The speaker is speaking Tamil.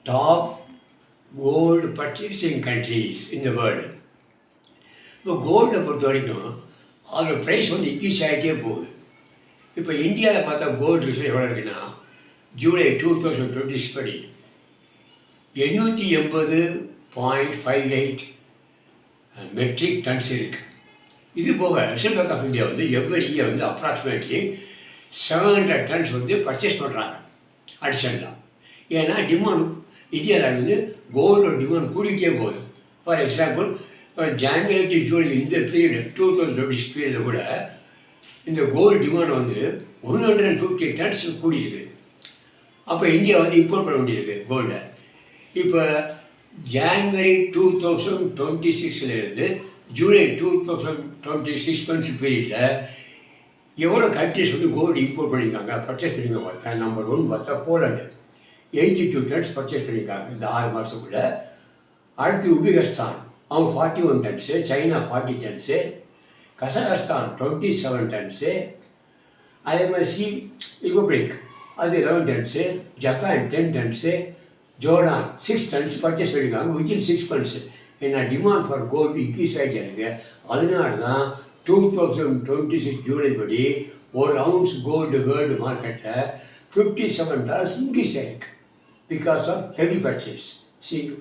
Top gold purchasing countries in the world. இப்போ கோல்டை பொறுத்த வரைக்கும் அதோட ப்ரைஸ் வந்து இன்க்ரீஸ் ஆகிட்டே போகுது. இப்போ இந்தியாவில் பார்த்தா கோல்டு ரிசர்வ் எவ்வளோ இருக்குன்னா ஜூலை 2020 படி 880.58 மெட்ரிக் டன்ஸ் இருக்குது. இது போக ரிசர்வ் பேங்க் ஆஃப் இந்தியா வந்து எவ்வரி இயர் வந்து அப்ராக்சிமேட்லி 700 டன்ஸ் வந்து பர்ச்சேஸ் பண்ணுறாங்க அடிஷனலாக. ஏன்னா டிமாண்ட் இந்தியாவில் வந்து கோல்டோட டிமாண்ட் கூடிக்கிட்டே போகுது. ஃபார் எக்ஸாம்பிள் இப்போ ஜான்வரி டு ஜூலை இந்த பீரியட் 2020 பீரியடில் கூட இந்த கோல்டு டிமாண்ட் வந்து 150 டன்ஸ் கூடியிருக்கு. அப்போ இந்தியா வந்து இம்போர்ட் பண்ண வேண்டியிருக்கு கோல்டை. இப்போ ஜான்வரி 2026 ஜூலை 2026 மந்த்ஸ் பீரியடில் எவ்வளோ கண்ட்ரிஸ் வந்து கோல்டு இம்போர்ட் பண்ணியிருக்காங்க பர்ச்சேஸ் பண்ணியிருக்காங்க பார்த்தா, நம்பர் 1 பார்த்தா போலண்டு 82 டன்ஸ் பர்ச்சேஸ் பண்ணியிருக்காங்க இந்த 6 மாதத்துக்குள்ளே. அடுத்து உபெகிஸ்தான் அவங்க 41 tons, China 40 tons, Kazakhstan 27 tons, அதே மாதிரி ரிபப்ளிக் அது 11 tons, Japan 10 tons, Jordan 6 tons purchase பண்ணியிருக்காங்க வித்தின் 6 months. ஏன்னா டிமாண்ட் ஃபார் கோல்டு இன்க்ரீஸ் ஆகிட்டே இருக்குது. அதனால தான் 2026 ஜூலை படி ஒரு அவுன்ஸ் கோல்டு வேர்ல்டு மார்க்கெட்டில் $57 இன்க்ரீஸ் ஆகிருக்கு because of heavy purchase. See you.